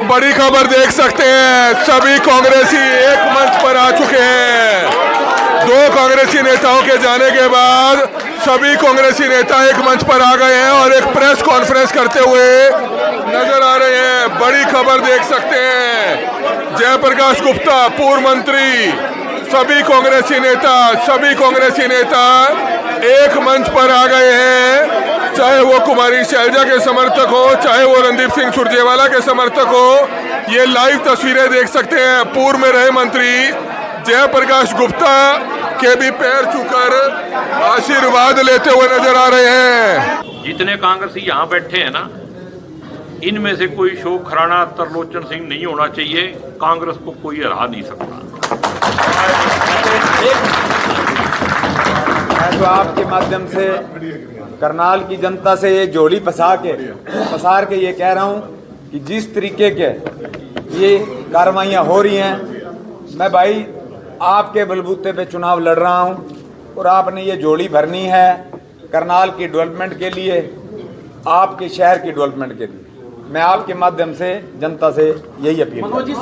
बड़ी खबर देख सकते हैं, सभी कांग्रेसी एक मंच पर आ चुके हैं। दो कांग्रेसी नेताओं के जाने के बाद सभी कांग्रेसी नेता एक मंच पर आ गए हैं और एक प्रेस कॉन्फ्रेंस करते हुए नजर आ रहे हैं। बड़ी खबर देख सकते हैं, जयप्रकाश गुप्ता पूर्व मंत्री, सभी कांग्रेसी नेता एक मंच पर आ गए हैं। चाहे वो कुमारी शैलजा के समर्थक हो, चाहे वो रणदीप सिंह सुरजेवाला के समर्थक हो, ये लाइव तस्वीरें देख सकते हैं। पूर्व में रहे मंत्री जयप्रकाश गुप्ता के भी पैर छूकर आशीर्वाद लेते हुए नजर आ रहे हैं। जितने कांग्रेसी यहाँ बैठे हैं ना, इनमें से कोई अशोक खुराना, त्रिलोचन सिंह नहीं होना चाहिए। कांग्रेस को कोई हरा नहीं सकता। मैं तो आपके माध्यम से करनाल की जनता से ये जोड़ी पसार के ये कह रहा हूँ कि जिस तरीके के ये कार्रवाइयाँ हो रही हैं, मैं भाई आपके बलबूते पे चुनाव लड़ रहा हूँ और आपने ये जोड़ी भरनी है करनाल की डेवलपमेंट के लिए, आपके शहर की डेवलपमेंट के लिए। मैं आपके माध्यम से जनता से यही अपील मनोज जी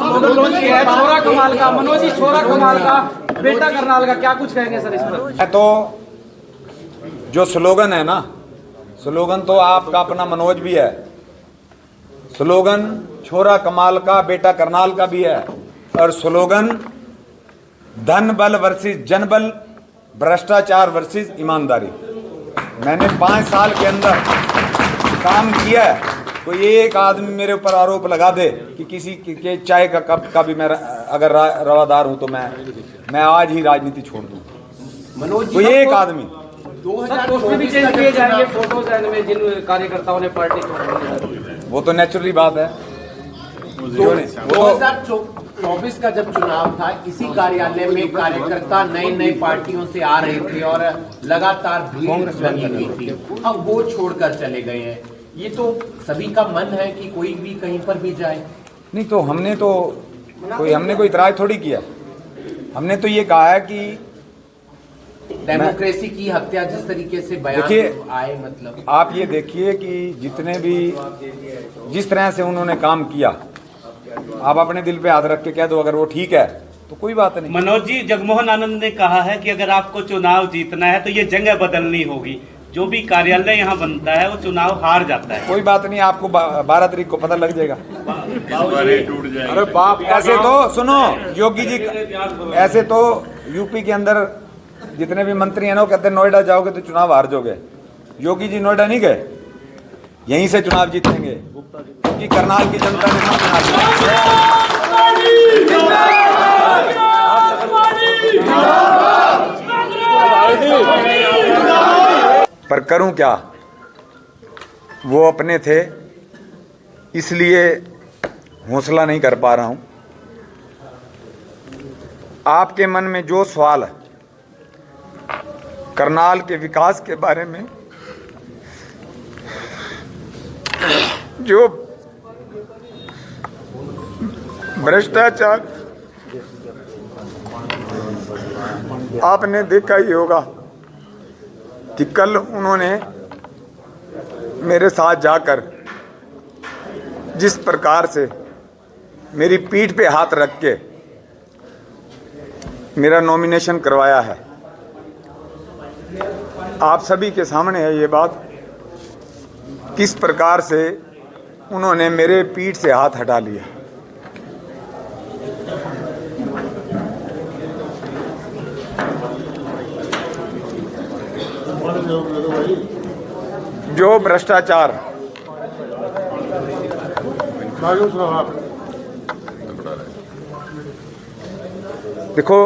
छोरा कमाल का बेटा करनाल का, क्या कुछ कहेंगे सर इस पर? तो जो स्लोगन है ना, स्लोगन तो आपका अपना मनोज भी है, स्लोगन छोरा कमाल का बेटा करनाल का भी है, और स्लोगन धन बल वर्सेस जन बल, भ्रष्टाचार वर्सेस ईमानदारी। मैंने 5 साल के अंदर काम किया है। कोई एक आदमी मेरे ऊपर आरोप लगा दे कि किसी के चाय का कप का भी मैं अगर रवादार हूं तो मैं आज ही राजनीति छोड़ दूं। मनोज जी, कोई एक आदमी 2024 भी चेंज किए जाएंगे फोटोज में जिन कार्यकर्ताओं ने पार्टी छोड़ी, वो तो नेचुरली बात है। 2024 का जब चुनाव था, इसी कार्यालय में कार्यकर्ता नई पार्टियों से आ रहे थे और लगातार भीड़ लगी हुई थी। अब वो छोड़कर चले गए हैं। ये तो सभी का मन है कि कोई भी कहीं पर भी जाए। नहीं तो हमने कोई इतराज थोड़ी किया। हमने तो ये कहा है कि डेमोक्रेसी की हत्या जिस तरीके से बयान आए, मतलब आप ये देखिए कि जितने भी जिस तरह से उन्होंने काम किया, आप अपने दिल पे हाथ रख के कह दो अगर वो ठीक है तो कोई बात नहीं। मनोज जी, जगमोहन आनंद ने कहा है कि अगर आपको चुनाव जीतना है तो ये जगह बदलनी होगी। जो भी कार्यालय यहाँ बनता है वो चुनाव हार जाता है। कोई बात नहीं, आपको 12 तारीख को पता लग जाएगा। अरे बाप, ऐसे तो सुनो योगी जी, ऐसे तो यूपी के अंदर जितने भी मंत्री हैं ना, वो कहते हैं नोएडा जाओगे तो चुनाव हार जाओगे। योगी जी नोएडा नहीं गए, यहीं से चुनाव जीतेंगे क्योंकि करनाल की जनता ने पर करूं क्या, वो अपने थे इसलिए हौसला नहीं कर पा रहा हूं। आपके मन में जो सवाल है करनाल के विकास के बारे में, जो भ्रष्टाचार आपने देखा ही होगा कि कल उन्होंने मेरे साथ जाकर जिस प्रकार से मेरी पीठ पे हाथ रख के मेरा नॉमिनेशन करवाया है, आप सभी के सामने है ये बात, किस प्रकार से उन्होंने मेरे पीठ से हाथ हटा लिया। जो भ्रष्टाचार, देखो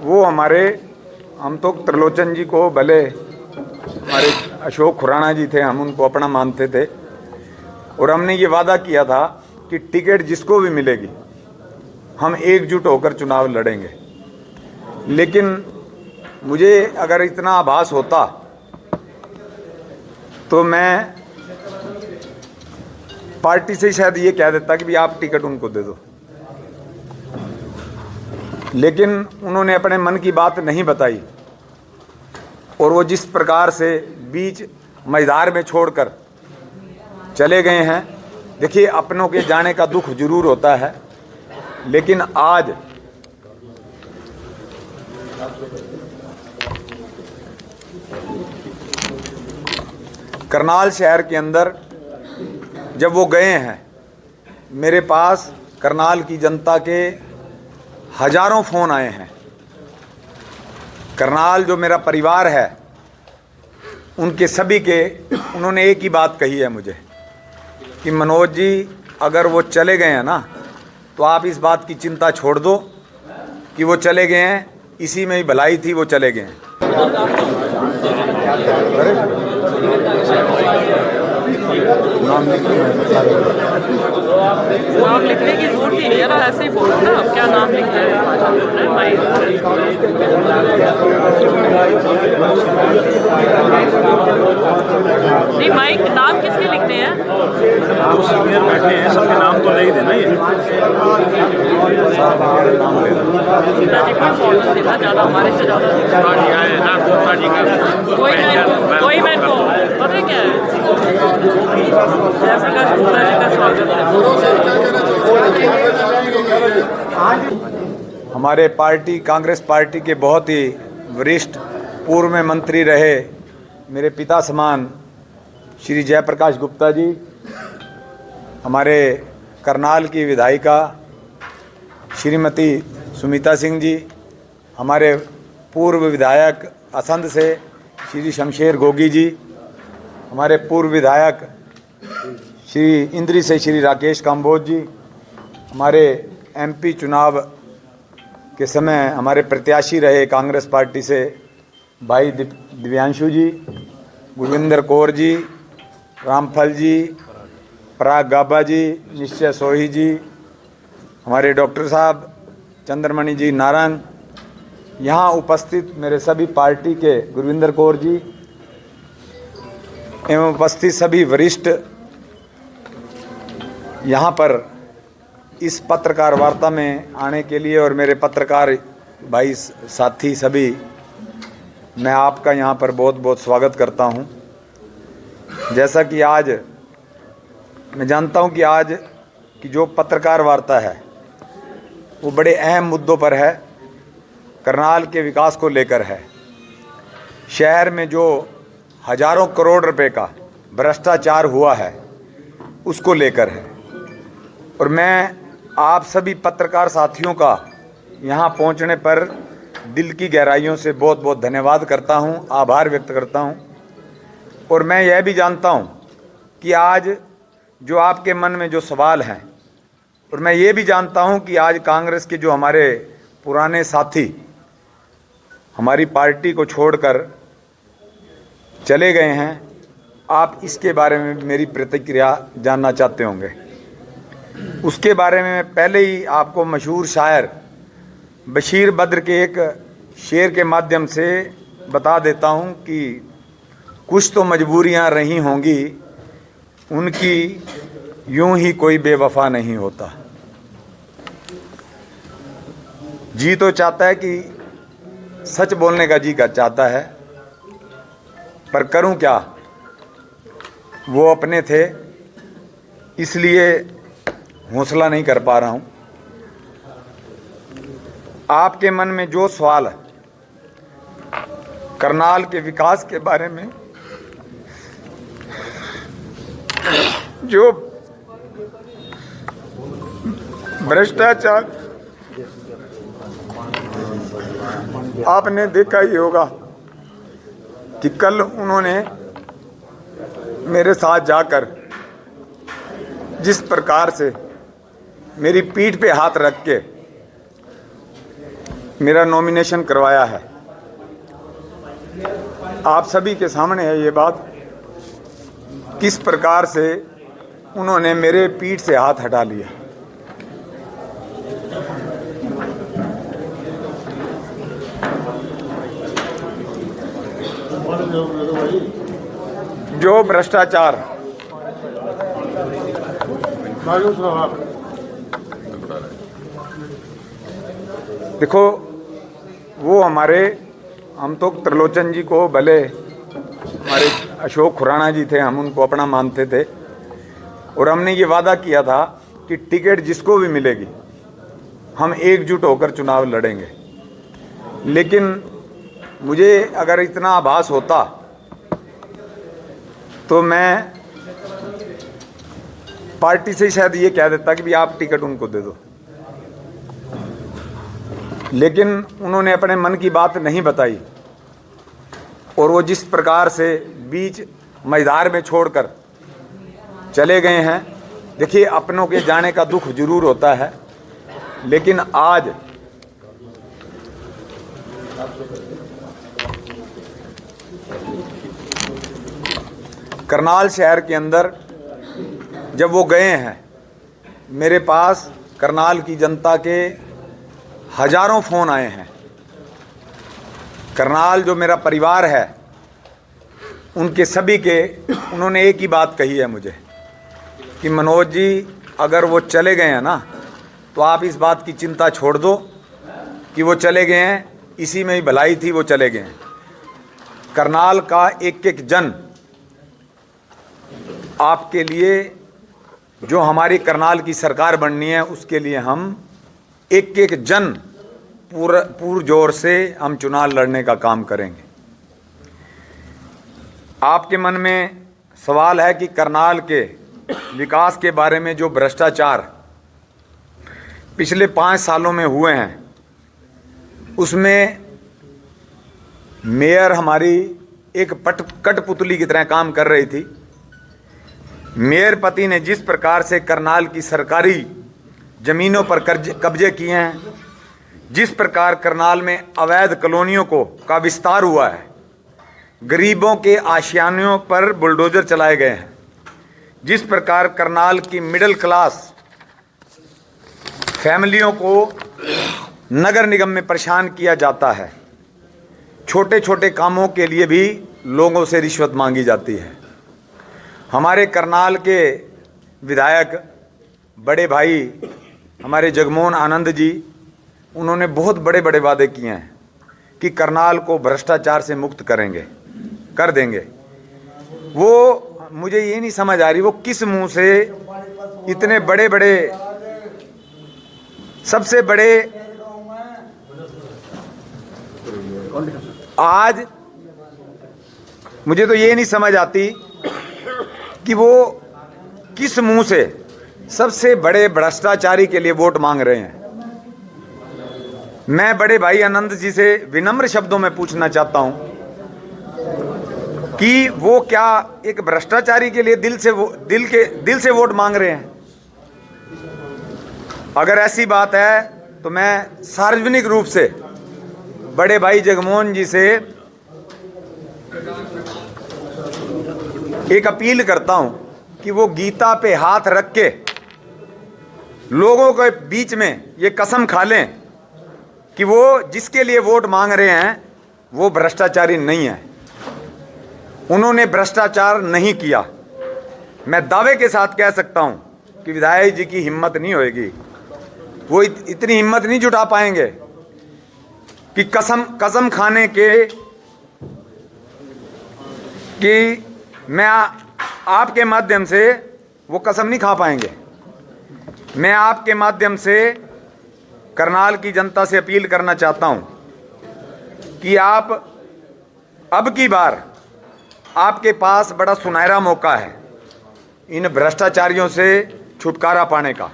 वो हम तो त्रिलोचन जी को, भले हमारे अशोक खुराना जी थे, हम उनको अपना मानते थे और हमने ये वादा किया था कि टिकट जिसको भी मिलेगी हम एकजुट होकर चुनाव लड़ेंगे। लेकिन मुझे अगर इतना आभास होता तो मैं पार्टी से शायद ये कह देता कि भी आप टिकट उनको दे दो, लेकिन उन्होंने अपने मन की बात नहीं बताई और वो जिस प्रकार से बीच मझधार में छोड़कर चले गए हैं, देखिए, अपनों के जाने का दुख जरूर होता है, लेकिन आज करनाल शहर के अंदर जब वो गए हैं, मेरे पास करनाल की जनता के हजारों फ़ोन आए हैं। करनाल जो मेरा परिवार है, उनके सभी के उन्होंने एक ही बात कही है मुझे कि मनोज जी, अगर वो चले गए हैं ना, तो आप इस बात की चिंता छोड़ दो कि वो चले गए हैं, इसी में ही भलाई थी, वो चले गए हैं। नाम लिखने की जरूरत ही नहीं है ना, ऐसे ही बोलो ना, अब क्या नाम लिख रहे हैं। नहीं माइक, नाम किसके लिखने हैं? आप सीनियर बैठे हैं, सबके नाम तो ले ही देना। ये देना ज़्यादा, हमारे से ज़्यादा कोई मैं को पता है क्या है, जयप्रकाश गुप्ता जी का स्वागत है। हमारे पार्टी, कांग्रेस पार्टी के बहुत ही वरिष्ठ पूर्व में मंत्री रहे मेरे पिता समान श्री जयप्रकाश गुप्ता जी, हमारे करनाल की विधायिका श्रीमती सुमिता सिंह जी, हमारे पूर्व विधायक असंध से श्री शमशेर गोगी जी, हमारे पूर्व विधायक श्री इंद्री से श्री राकेश काम्बोज जी, हमारे एमपी चुनाव के समय हमारे प्रत्याशी रहे कांग्रेस पार्टी से भाई दिव्यांशु जी, गुरविंदर कौर जी, रामफल जी, पराग गाबा जी, निश्चय सोही जी, हमारे डॉक्टर साहब चंद्रमणि जी नारंग, यहाँ उपस्थित मेरे सभी पार्टी के गुरविंदर कौर जी एवं उपस्थित सभी वरिष्ठ, यहाँ पर इस पत्रकार वार्ता में आने के लिए, और मेरे पत्रकार भाई साथी सभी, मैं आपका यहाँ पर बहुत बहुत स्वागत करता हूँ। जैसा कि आज मैं जानता हूँ कि आज की जो पत्रकार वार्ता है वो बड़े अहम मुद्दों पर है, करनाल के विकास को लेकर है, शहर में जो हजारों करोड़ रुपए का भ्रष्टाचार हुआ है उसको लेकर है। और मैं आप सभी पत्रकार साथियों का यहाँ पहुँचने पर दिल की गहराइयों से बहुत बहुत धन्यवाद करता हूँ, आभार व्यक्त करता हूँ। और मैं यह भी जानता हूँ कि आज जो आपके मन में जो सवाल हैं, और मैं ये भी जानता हूँ कि आज कांग्रेस के जो हमारे पुराने साथी हमारी पार्टी को छोड़कर चले गए हैं, आप इसके बारे में मेरी प्रतिक्रिया जानना चाहते होंगे। उसके बारे में मैं पहले ही आपको मशहूर शायर बशीर बद्र के एक शेर के माध्यम से बता देता हूँ कि कुछ तो मजबूरियाँ रही होंगी, उनकी यूं ही कोई बेवफा नहीं होता। जी तो चाहता है कि सच बोलने का जी का चाहता है, पर करूं क्या, वो अपने थे इसलिए हौसला नहीं कर पा रहा हूं। आपके मन में जो सवाल है करनाल के विकास के बारे में, जो भ्रष्टाचार आपने देखा ही होगा कि कल उन्होंने मेरे साथ जाकर जिस प्रकार से मेरी पीठ पे हाथ रख के मेरा नॉमिनेशन करवाया है, आप सभी के सामने है ये बात, किस प्रकार से उन्होंने मेरे पीठ से हाथ हटा लिया। जो भ्रष्टाचार, देखो वो हम तो त्रिलोचन जी को, भले हमारे अशोक खुराना जी थे, हम उनको अपना मानते थे, और हमने ये वादा किया था कि टिकट जिसको भी मिलेगी हम एकजुट होकर चुनाव लड़ेंगे। लेकिन मुझे अगर इतना आभास होता तो मैं पार्टी से शायद ये कह देता कि भी आप टिकट उनको दे दो, लेकिन उन्होंने अपने मन की बात नहीं बताई और वो जिस प्रकार से बीच मैदान में छोड़कर चले गए हैं। देखिए, अपनों के जाने का दुख जरूर होता है, लेकिन आज करनाल शहर के अंदर जब वो गए हैं, मेरे पास करनाल की जनता के हजारों फ़ोन आए हैं। करनाल जो मेरा परिवार है उनके सभी के उन्होंने एक ही बात कही है मुझे कि मनोज जी, अगर वो चले गए हैं ना तो आप इस बात की चिंता छोड़ दो कि वो चले गए हैं, इसी में ही भलाई थी, वो चले गए हैं। करनाल का एक एक जन आपके लिए, जो हमारी करनाल की सरकार बननी है उसके लिए हम एक एक जन पूर जोर से हम चुनाव लड़ने का काम करेंगे। आपके मन में सवाल है कि करनाल के विकास के बारे में जो भ्रष्टाचार पिछले 5 सालों में हुए हैं, उसमें मेयर हमारी एक कठपुतली की तरह काम कर रही थी। मेयर पति ने जिस प्रकार से करनाल की सरकारी ज़मीनों पर कब्जे किए हैं, जिस प्रकार करनाल में अवैध कॉलोनियों का विस्तार हुआ है, गरीबों के आशियानों पर बुलडोजर चलाए गए हैं, जिस प्रकार करनाल की मिडिल क्लास फैमिलियों को नगर निगम में परेशान किया जाता है, छोटे छोटे कामों के लिए भी लोगों से रिश्वत मांगी जाती है। हमारे करनाल के विधायक बड़े भाई हमारे जगमोहन आनंद जी, उन्होंने बहुत बड़े बड़े वादे किए हैं कि करनाल को भ्रष्टाचार से मुक्त कर देंगे। वो मुझे ये नहीं समझ आ रही वो किस मुंह से इतने बड़े बड़े, सबसे बड़े, आज मुझे तो ये नहीं समझ आती कि वो किस मुंह से सबसे बड़े भ्रष्टाचारी के लिए वोट मांग रहे हैं। मैं बड़े भाई आनंद जी से विनम्र शब्दों में पूछना चाहता हूं कि वो क्या एक भ्रष्टाचारी के लिए दिल से वोट मांग रहे हैं? अगर ऐसी बात है तो मैं सार्वजनिक रूप से बड़े भाई जगमोहन जी से एक अपील करता हूं कि वो गीता पे हाथ रख के लोगों के बीच में ये कसम खा लें कि वो जिसके लिए वोट मांग रहे हैं वो भ्रष्टाचारी नहीं है, उन्होंने भ्रष्टाचार नहीं किया। मैं दावे के साथ कह सकता हूं कि विधायक जी की हिम्मत नहीं होएगी, वो इतनी हिम्मत नहीं जुटा पाएंगे कि कसम खाने के कि मैं आपके माध्यम से वो कसम नहीं खा पाएंगे। मैं आपके माध्यम से करनाल की जनता से अपील करना चाहता हूं कि आप अब की बार, आपके पास बड़ा सुनहरा मौका है इन भ्रष्टाचारियों से छुटकारा पाने का।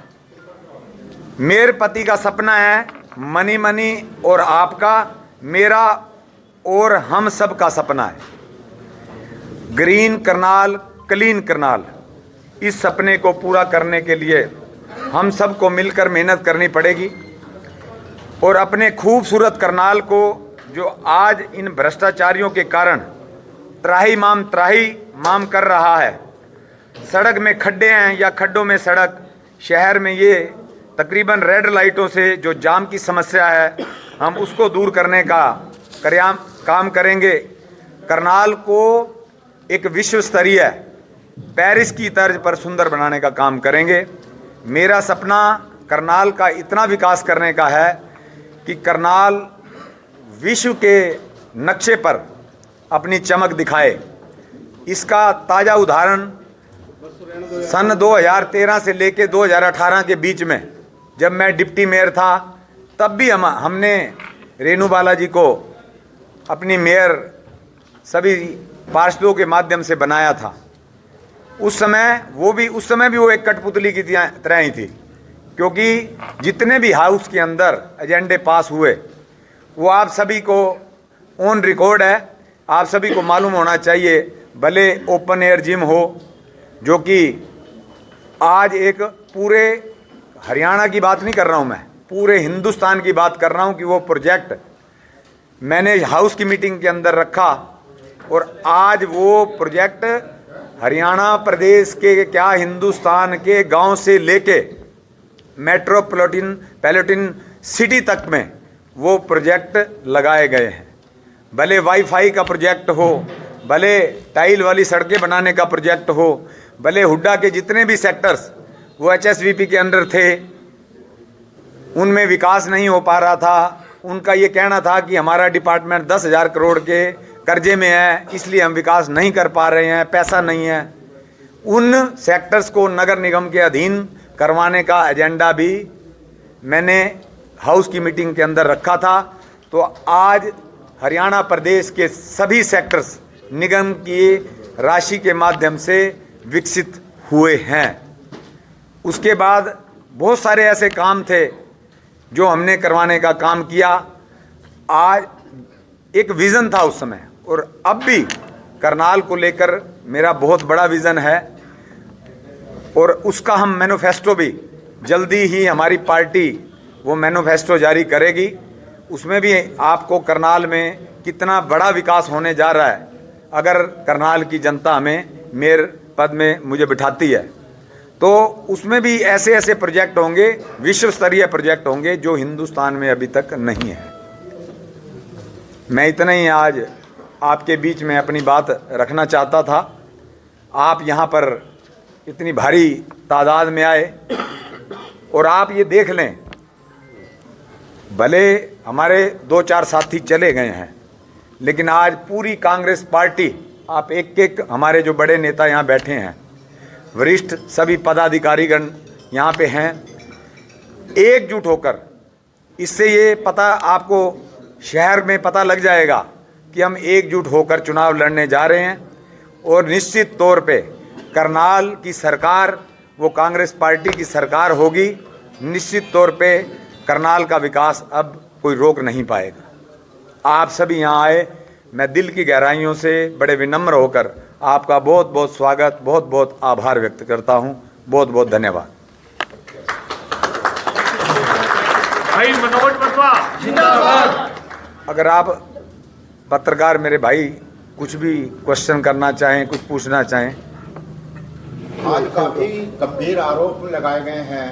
मेरे पति का सपना है मनी मनी, और आपका, मेरा और हम सब का सपना है ग्रीन करनाल, क्लीन करनाल। इस सपने को पूरा करने के लिए हम सबको मिलकर मेहनत करनी पड़ेगी और अपने खूबसूरत करनाल को, जो आज इन भ्रष्टाचारियों के कारण त्राही माम कर रहा है, सड़क में खड्डे हैं या खड्डों में सड़क, शहर में ये तकरीबन रेड लाइटों से जो जाम की समस्या है, हम उसको दूर करने का काम करेंगे। करनाल को एक विश्व स्तरीय पेरिस की तर्ज पर सुंदर बनाने का काम करेंगे। मेरा सपना करनाल का इतना विकास करने का है कि करनाल विश्व के नक्शे पर अपनी चमक दिखाए। इसका ताज़ा उदाहरण सन 2013 से लेके 2018 के बीच में जब मैं डिप्टी मेयर था, तब भी हमने रेणु बालाजी को अपनी मेयर सभी पार्षदों के माध्यम से बनाया था। उस समय भी वो एक कठपुतली की तरह ही थी, क्योंकि जितने भी हाउस के अंदर एजेंडे पास हुए वो आप सभी को ऑन रिकॉर्ड है, आप सभी को मालूम होना चाहिए। भले ओपन एयर जिम हो, जो कि आज एक पूरे हरियाणा की बात नहीं कर रहा हूँ मैं, पूरे हिंदुस्तान की बात कर रहा हूँ कि वो प्रोजेक्ट मैंने हाउस की मीटिंग के अंदर रखा और आज वो प्रोजेक्ट हरियाणा प्रदेश के क्या हिंदुस्तान के गांव से लेके मेट्रोपॉलिटन सिटी तक में वो प्रोजेक्ट लगाए गए हैं। भले वाईफाई का प्रोजेक्ट हो, भले टाइल वाली सड़कें बनाने का प्रोजेक्ट हो, भले हुड्डा के जितने भी सेक्टर्स वो HSVP के अंडर थे, उनमें विकास नहीं हो पा रहा था। उनका ये कहना था कि हमारा डिपार्टमेंट 10,000 करोड़ के कर्जे में है, इसलिए हम विकास नहीं कर पा रहे हैं, पैसा नहीं है। उन सेक्टर्स को नगर निगम के अधीन करवाने का एजेंडा भी मैंने हाउस की मीटिंग के अंदर रखा था। तो आज हरियाणा प्रदेश के सभी सेक्टर्स निगम की राशि के माध्यम से विकसित हुए हैं। उसके बाद बहुत सारे ऐसे काम थे जो हमने करवाने का काम किया। आज एक विज़न था उस समय, और अब भी करनाल को लेकर मेरा बहुत बड़ा विज़न है, और उसका हम मैनिफेस्टो भी जल्दी ही हमारी पार्टी वो मैनिफेस्टो जारी करेगी। उसमें भी आपको करनाल में कितना बड़ा विकास होने जा रहा है, अगर करनाल की जनता हमें मेयर पद में मुझे बिठाती है, तो उसमें भी ऐसे ऐसे प्रोजेक्ट होंगे, विश्व स्तरीय प्रोजेक्ट होंगे जो हिंदुस्तान में अभी तक नहीं है। मैं इतना ही आज आपके बीच में अपनी बात रखना चाहता था। आप यहाँ पर इतनी भारी तादाद में आए, और आप ये देख लें, भले हमारे 2-4 साथी चले गए हैं, लेकिन आज पूरी कांग्रेस पार्टी, आप एक एक हमारे जो बड़े नेता यहाँ बैठे हैं, वरिष्ठ सभी पदाधिकारीगण यहाँ पे हैं, एकजुट होकर, इससे ये पता आपको शहर में पता लग जाएगा कि हम एकजुट होकर चुनाव लड़ने जा रहे हैं। और निश्चित तौर पे करनाल की सरकार वो कांग्रेस पार्टी की सरकार होगी। निश्चित तौर पे करनाल का विकास अब कोई रोक नहीं पाएगा। आप सभी यहाँ आए, मैं दिल की गहराइयों से बड़े विनम्र होकर आपका बहुत बहुत स्वागत, बहुत बहुत आभार व्यक्त करता हूँ। बहुत बहुत धन्यवाद। भाई मनोज बसवा जिंदाबाद। अगर आप पत्रकार मेरे भाई कुछ भी क्वेश्चन करना चाहें, कुछ पूछना चाहें। आज काफी गंभीर आरोप लगाए गए हैं,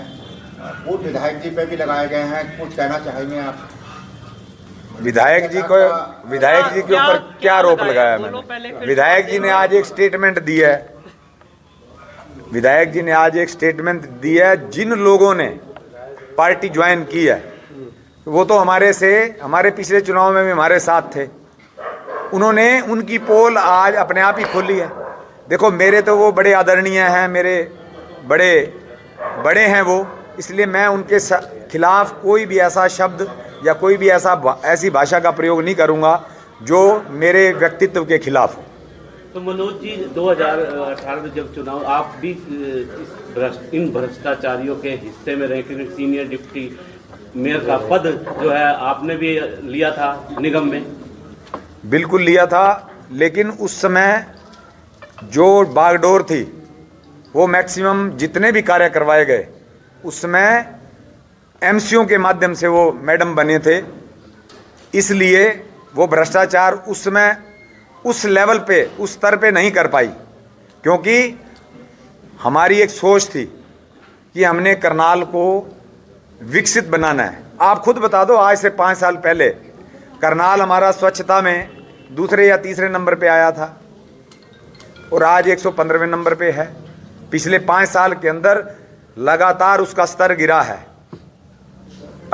पूर्व विधायक जी पे भी लगाए गए हैं, कुछ कहना चाहेंगे आप? विधायक जी के ऊपर क्या आरोप लगाया मैंने? विधायक जी ने आज एक स्टेटमेंट दिया है। विधायक जी ने आज एक स्टेटमेंट दिया है, जिन लोगों ने पार्टी ज्वाइन की है वो तो हमारे पिछले चुनाव में भी हमारे साथ थे। उन्होंने उनकी पोल आज अपने आप ही खोली है। देखो, मेरे तो वो बड़े आदरणीय हैं, मेरे बड़े हैं वो, इसलिए मैं उनके खिलाफ कोई भी ऐसा शब्द या कोई भी ऐसी भाषा का प्रयोग नहीं करूंगा जो मेरे व्यक्तित्व के खिलाफ हो। तो मनोज जी, 2018 में जब चुनाव, आप भी इन भ्रष्टाचारियों के हिस्से में रहे, क्योंकि सीनियर डिप्टी मेयर का पद जो है आपने भी लिया था निगम में। बिल्कुल लिया था, लेकिन उस समय जो बागडोर थी वो मैक्सिमम जितने भी कार्य करवाए गए उस समय एमसीओ के माध्यम से वो मैडम बने थे, इसलिए वो भ्रष्टाचार उस समय उस लेवल पे, उस स्तर पे नहीं कर पाई, क्योंकि हमारी एक सोच थी कि हमने करनाल को विकसित बनाना है। आप खुद बता दो, आज से 5 साल पहले करनाल हमारा स्वच्छता में दूसरे या तीसरे नंबर पे आया था और आज 115वें नंबर पे है। पिछले 5 साल के अंदर लगातार उसका स्तर गिरा है।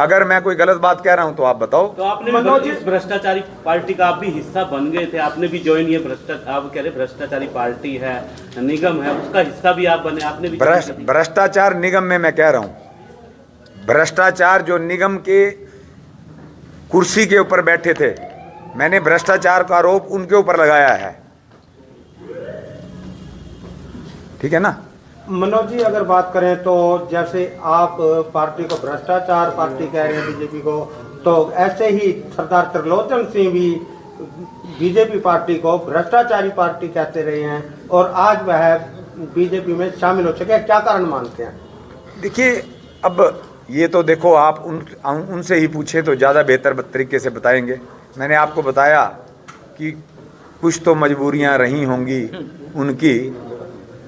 अगर मैं कोई गलत बात कह रहा हूं तो आप बताओ। तो आपने भी इस भ्रष्टाचारी पार्टी का आप भी हिस्सा बन गए थे, आपने भी ज्वाइन, ये भ्रष्टाचार आप कह रहे भ्रष्टाचारी पार्टी है, निगम है, उसका हिस्सा भी आप बने, आपने भी भ्रष्टाचार निगम में मैं कह रहा हूं, भ्रष्टाचार जो निगम के कुर्सी के ऊपर बैठे थे, मैंने भ्रष्टाचार का आरोप उनके ऊपर लगाया है, ठीक है ना। मनोज जी, अगर बात करें तो जैसे आप पार्टी को भ्रष्टाचार पार्टी कह रहे हैं बीजेपी को, तो ऐसे ही सरदार त्रिलोचन सिंह भी बीजेपी पार्टी को भ्रष्टाचारी पार्टी कहते रहे हैं और आज वह बीजेपी में शामिल हो चुके हैं, क्या कारण मानते हैं? देखिए, अब ये तो देखो आप उनसे ही पूछे तो ज़्यादा बेहतर तरीके से बताएंगे। मैंने आपको बताया कि कुछ तो मजबूरियां रही होंगी उनकी,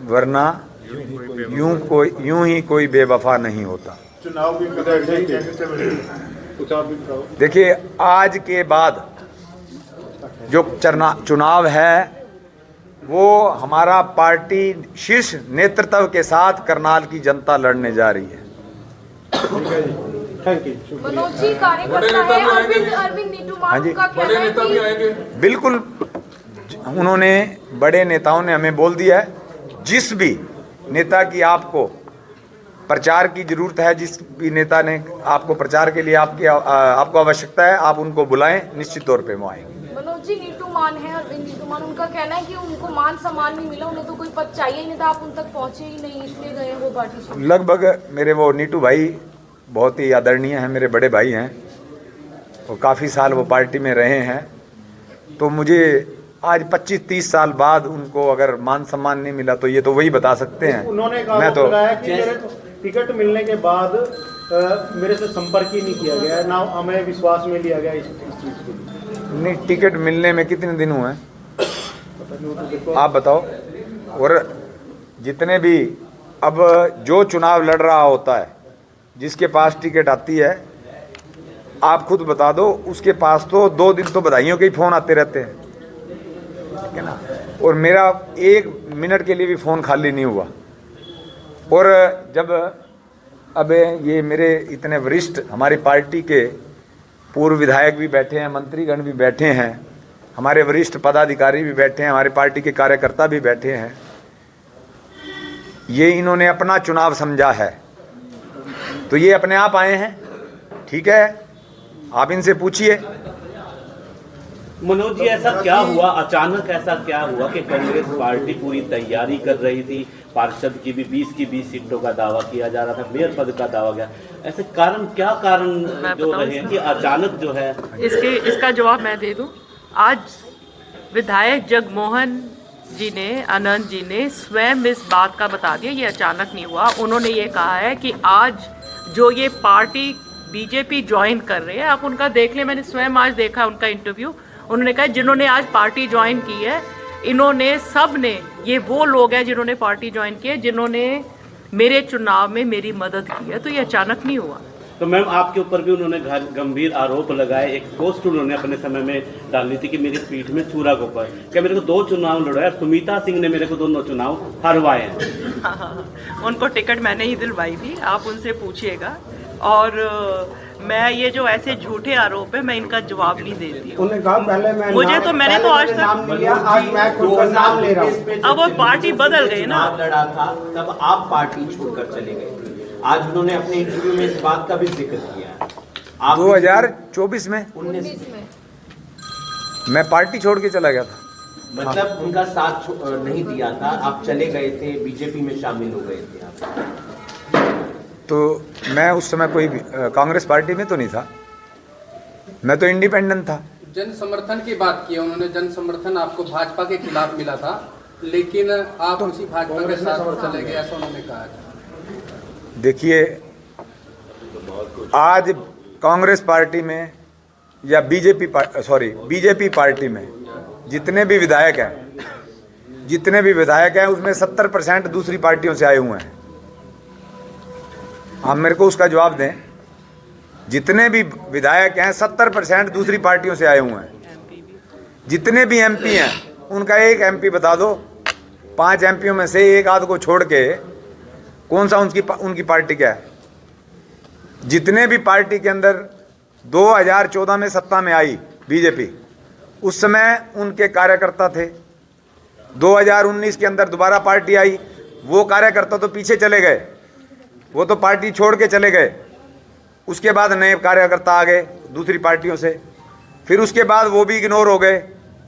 वरना यूं ही कोई बेवफा नहीं होता। चुनाव भी देखिए, आज के बाद जो चुनाव है वो हमारा पार्टी शीर्ष नेतृत्व के साथ करनाल की जनता लड़ने जा रही है। Thank you. मनोज जी, कार्यकर्ता है अरविंद नीतूमान का कहना है कि बिल्कुल, उन्होंने बड़े नेताओं ने हमें बोल दिया है, जिस भी नेता की आपको प्रचार की जरूरत है, जिस भी नेता ने आपको प्रचार के लिए आपको आवश्यकता है, आप उनको बुलाएं, निश्चित तौर पे वो आएंगे। मनोज जी, नीतूमान है अरविंद नीतूमान, उनका कहना है कि उनको मान सम्मान नहीं मिला, उन्हें तो कोई पद चाहिए ही नहीं था, आप उन तक पहुंचे ही नहीं, इसलिए गए वो पार्टी से। लगभग मेरे वो नीटू भाई बहुत ही आदरणीय हैं, मेरे बड़े भाई हैं और काफ़ी साल वो पार्टी में रहे हैं, तो मुझे आज 25-30 साल बाद उनको अगर मान सम्मान नहीं मिला तो ये तो वही बता सकते हैं। उन्होंने कहा मैं तो कि मेरे टिकट मिलने के बाद मेरे से संपर्क ही नहीं किया गया, ना हमें विश्वास में लिया गया इस चीज़ के लिए। नहीं, टिकट मिलने में कितने दिन हुए हैं आप बताओ। और जितने भी अब जो चुनाव लड़ रहा होता है, जिसके पास टिकट आती है, आप खुद बता दो, उसके पास तो 2 दिन तो बधाइयों के ही फ़ोन आते रहते हैं, ठीक है ना। और मेरा 1 मिनट के लिए भी फ़ोन खाली नहीं हुआ। और जब अब ये मेरे इतने वरिष्ठ हमारी पार्टी के पूर्व विधायक भी बैठे हैं, मंत्रीगण भी बैठे हैं, हमारे वरिष्ठ पदाधिकारी भी बैठे हैं, हमारे पार्टी के कार्यकर्ता भी बैठे हैं, ये इन्होंने अपना चुनाव समझा है तो ये अपने आप आए हैं, ठीक है, आप इनसे पूछिए। मनोज जी, ऐसा क्या हुआ, अचानक ऐसा क्या हुआ कि कांग्रेस पार्टी पूरी तैयारी कर रही थी, पार्षद की भी 20 की 20 सीटों का दावा किया जा रहा था, मेयर पद का दावा किया, ऐसे कारण क्या कारण जो रहे कि अचानक जो है इसका जवाब मैं दे दूं। आज विधायक जगमोहन जी ने, आनंद जी ने स्वयं इस बात का बता दिया, ये अचानक नहीं हुआ। उन्होंने ये कहा है कि आज जो ये पार्टी बीजेपी ज्वाइन कर रहे हैं, आप उनका देख लें, मैंने स्वयं आज देखा उनका इंटरव्यू। उन्होंने कहा जिन्होंने आज पार्टी ज्वाइन की है, इन्होंने सब ने, ये वो लोग हैं जिन्होंने पार्टी ज्वाइन की है, जिन्होंने मेरे चुनाव में मेरी मदद की है, तो ये अचानक नहीं हुआ। तो मैम, आपके ऊपर भी उन्होंने गंभीर आरोप लगाए, एक पोस्ट उन्होंने अपने समय में डाली थी कि मेरी पीठ में छुरा गोपर, क्या मेरे को 2 चुनाव लड़वाए, सुमिता सिंह ने मेरे को 2 चुनाव हरवाए हैं। हाँ, उनको टिकट मैंने ही दिलवाई थी, आप उनसे पूछिएगा। और मैं ये जो ऐसे झूठे आरोप है, मैं इनका जवाब नहीं देती हूँ। उन्होंने कहा पहले मैं मुझे तो मैंने तो आज नाम नहीं लिया, आज मैं खुद का नाम ले रहा हूँ। अब वो पार्टी बदल गई ना। लड़ा था तब आप पार्टी छोड़कर चले गए थे, आज उन्होंने अपने इंटरव्यू में इस बात का भी जिक्र किया। आप 2024 में 19 में मैं पार्टी छोड़ के चला गया था, मतलब उनका साथ नहीं दिया था, आप चले गए थे, बीजेपी में शामिल हो गए थे आप। तो मैं उस समय कोई कांग्रेस पार्टी में तो नहीं था, मैं तो इंडिपेंडेंट था। जन समर्थन की बात की है उन्होंने, जन समर्थन आपको भाजपा के खिलाफ मिला था, लेकिन आप उसी भाजपा के साथ चले गए, ऐसा उन्होंने कहा। देखिए, आज कांग्रेस पार्टी में या बीजेपी पार्टी में जितने भी विधायक हैं उसमें 70% दूसरी पार्टियों से आए हुए हैं। आप मेरे को उसका जवाब दें। जितने भी विधायक हैं 70% दूसरी पार्टियों से आए हुए हैं। जितने भी एमपी हैं उनका एक एमपी बता दो, 5 एमपीओं में से एक आध को छोड़ के कौन सा उनकी पार्टी क्या है? जितने भी पार्टी के अंदर 2014 में सत्ता में आई बीजेपी, उस समय उनके कार्यकर्ता थे। 2019 के अंदर दोबारा पार्टी आई, वो कार्यकर्ता तो पीछे चले गए, वो तो पार्टी छोड़ के चले गए। उसके बाद नए कार्यकर्ता आ गए दूसरी पार्टियों से, फिर उसके बाद वो भी इग्नोर हो गए।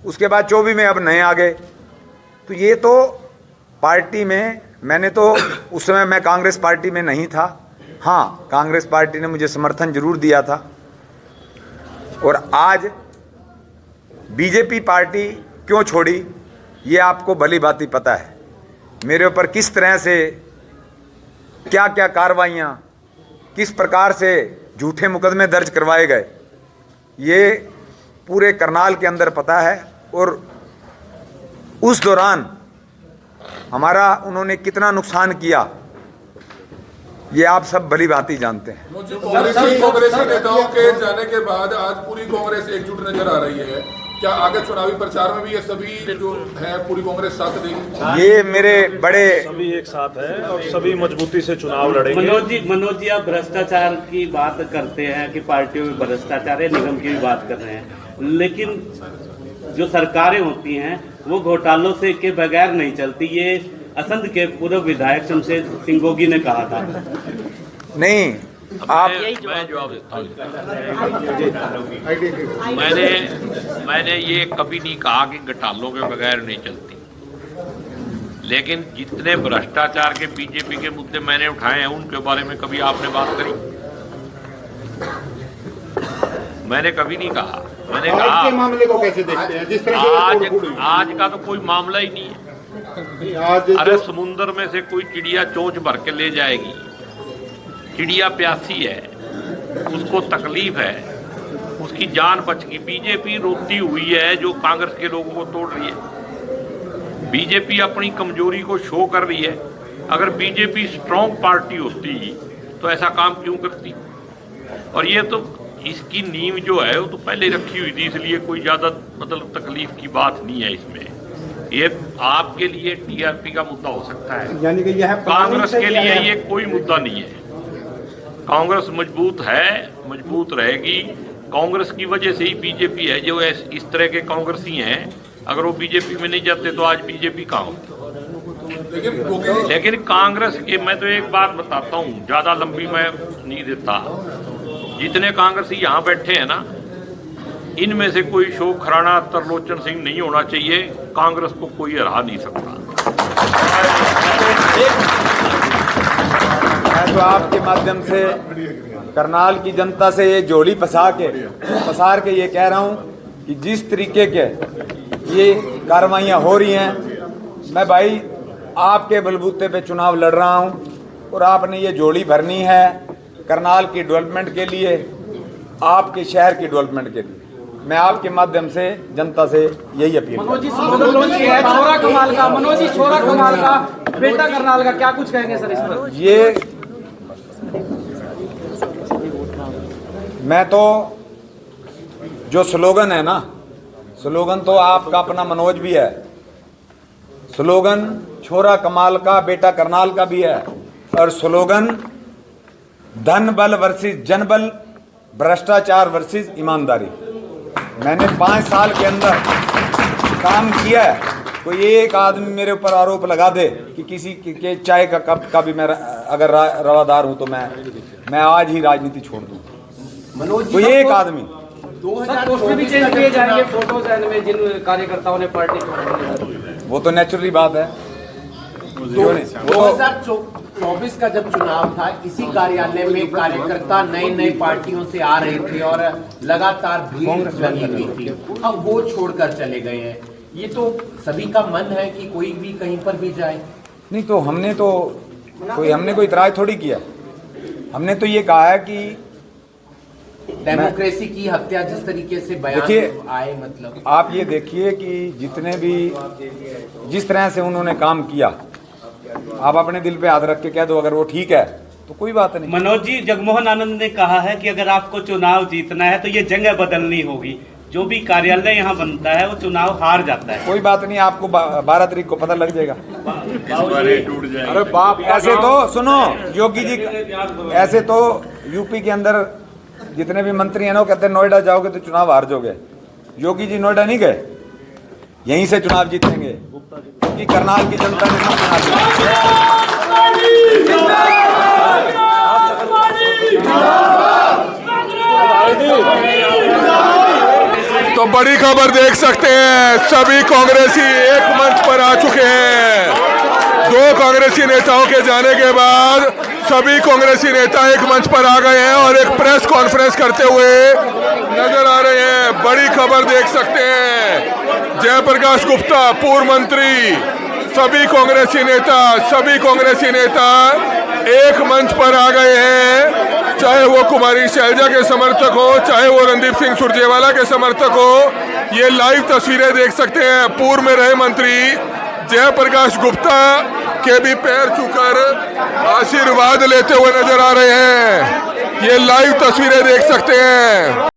उसके बाद 24 में अब नए आ गए। तो ये तो पार्टी में, मैंने तो उस समय मैं कांग्रेस पार्टी में नहीं था। हाँ, कांग्रेस पार्टी ने मुझे समर्थन जरूर दिया था। और आज बीजेपी पार्टी क्यों छोड़ी, ये आपको भली भांति पता है। मेरे ऊपर किस तरह से क्या क्या कार्रवाइयाँ, किस प्रकार से झूठे मुकदमे दर्ज करवाए गए, ये पूरे करनाल के अंदर पता है। और उस दौरान हमारा उन्होंने कितना नुकसान किया, ये आप सब भली भांति जानते हैं। कांग्रेसी नेताओं के जाने के बाद आज पूरी कांग्रेस एकजुट नजर आ रही है। क्या आगे चुनावी प्रचार में भी ये सभी जो है पूरी कांग्रेस साथ देगी? ये मेरे बड़े सभी एक साथ है और सभी मजबूती से चुनाव लड़ेंगे। मनोज जी, आप भ्रष्टाचार की बात करते हैं कि पार्टियों में भ्रष्टाचार है, निगम की भी बात कर रहे हैं, लेकिन जो सरकारें होती हैं वो घोटालों से के बगैर नहीं चलती। ये असंध के पूर्व विधायक शमशेर सिंह गोगी ने कहा था। नहीं, आप मैं जवाब देता हूँ। मैंने ये कभी नहीं कहा कि घोटालों के बगैर नहीं चलती, लेकिन जितने भ्रष्टाचार के बीजेपी के मुद्दे मैंने उठाए हैं उनके बारे में कभी आपने बात करी? मैंने कभी नहीं कहा। मैंने कहा आज के मामले को कैसे देखते हैं? जिस तरह से आज का तो कोई मामला ही नहीं है। अरे समुंदर में से कोई चिड़िया चोंच भर के ले जाएगी, चिड़िया प्यासी है, उसको तकलीफ है, उसकी जान बच गई। बीजेपी रोती हुई है जो कांग्रेस के लोगों को तोड़ रही है। बीजेपी अपनी कमजोरी को शो कर रही है। अगर बीजेपी स्ट्रांग पार्टी होती तो ऐसा काम क्यों करती? और ये तो इसकी नींव जो है वो तो पहले रखी हुई थी, इसलिए कोई ज्यादा मतलब तकलीफ की बात नहीं है इसमें। ये आपके लिए टीआरपी का मुद्दा हो सकता है, यानी कि यह कांग्रेस के लिए ये कोई मुद्दा नहीं है। कांग्रेस मजबूत है, मजबूत रहेगी। कांग्रेस की वजह से ही बीजेपी है जो इस तरह के कांग्रेसी हैं। अगर वो बीजेपी में नहीं जाते तो आज बीजेपी कहाँ होती। लेकिन कांग्रेस के, मैं तो एक बात बताता हूँ, ज्यादा लंबी मैं नहीं देता। जितने कांग्रेसी यहाँ बैठे हैं ना, इनमें से कोई शोक खराना तरलोचन सिंह नहीं होना चाहिए। कांग्रेस को कोई हरा नहीं सकता। मैं तो आपके माध्यम से करनाल की जनता से ये जोड़ी पसार के ये कह रहा हूँ कि जिस तरीके के ये कार्रवाइयाँ हो रही हैं, मैं भाई आपके बलबूते पे चुनाव लड़ रहा हूँ और आपने ये जोड़ी भरनी है करनाल की डेवलपमेंट के लिए, आपके शहर की डेवलपमेंट के लिए। मैं आपके माध्यम से जनता से यही अपील मनोज जी, छोरा कमाल का, मनोज जी छोरा कमाल का, बेटा करनाल का, क्या कुछ कहेंगे सर इस पर? ये मैं तो जो स्लोगन है ना, स्लोगन तो आपका अपना मनोज भी है। स्लोगन छोरा कमाल का, बेटा करनाल का भी है। और स्लोगन धन बल वर्सेस जनबल, भ्रष्टाचार वर्सेस ईमानदारी। मैंने 5 साल के अंदर काम किया है। कोई एक आदमी मेरे ऊपर आरोप लगा दे कि किसी के चाय का कप का भी मैं अगर रवादार हूं तो मैं आज ही राजनीति छोड़ दूं। मनोज कोई एक आदमी 2024 भी चेंज किए जाएंगे फोटोज में जिन कार्यकर्ताओं ने पार्टी छोड़ी, वो तो नेचुरली बात है। 2024 का जब चुनाव था, इसी कार्यालय में कार्यकर्ता नई पार्टियों से आ रहे थे और लगातार भीड़ लगी हुई थी। अब वो छोड़कर चले गए हैं। ये तो सभी का मन है कि कोई भी कहीं पर भी जाए। नहीं तो हमने कोई इतराज थोड़ी किया। हमने तो ये कहा है कि डेमोक्रेसी की हत्या जिस तरीके से बयान आए, मतलब आप ये देखिए कि जितने भी जिस तरह से उन्होंने काम किया, आप अपने दिल पे हाथ रख के कह दो अगर वो ठीक है तो कोई बात नहीं। मनोज जी, जगमोहन आनंद ने कहा है कि अगर आपको चुनाव जीतना है तो ये जगह बदलनी होगी। जो भी कार्यालय यहाँ बनता है वो चुनाव हार जाता है। कोई बात नहीं, आपको 12 तारीख को पता लग जाएगा। टूट जाएगा। अरे बाप, ऐसे तो सुनो योगी जी, ऐसे तो यूपी के अंदर जितने भी मंत्री हैं ना वो कहते हैं नोएडा जाओगे तो चुनाव हार जाओगे। योगी जी नोएडा नहीं गए, यहीं से चुनाव जीतेंगे क्योंकि करनाल की जनता ने तो बड़ी खबर देख सकते हैं, सभी कांग्रेसी एक मंच पर आ चुके हैं। दो कांग्रेसी नेताओं के जाने के बाद सभी कांग्रेसी नेता एक मंच पर आ गए हैं और एक प्रेस कॉन्फ्रेंस करते हुए नजर आ रहे हैं। बड़ी खबर देख सकते हैं, जयप्रकाश गुप्ता पूर्व मंत्री, सभी कांग्रेसी नेता एक मंच पर आ गए हैं। चाहे वो कुमारी शैलजा के समर्थक हो, चाहे वो रणदीप सिंह सुरजेवाला के समर्थक हो, ये लाइव तस्वीरें देख सकते हैं। पूर्व में रहे मंत्री जयप्रकाश गुप्ता के भी पैर छूकर आशीर्वाद लेते हुए नजर आ रहे हैं। ये लाइव तस्वीरें देख सकते हैं।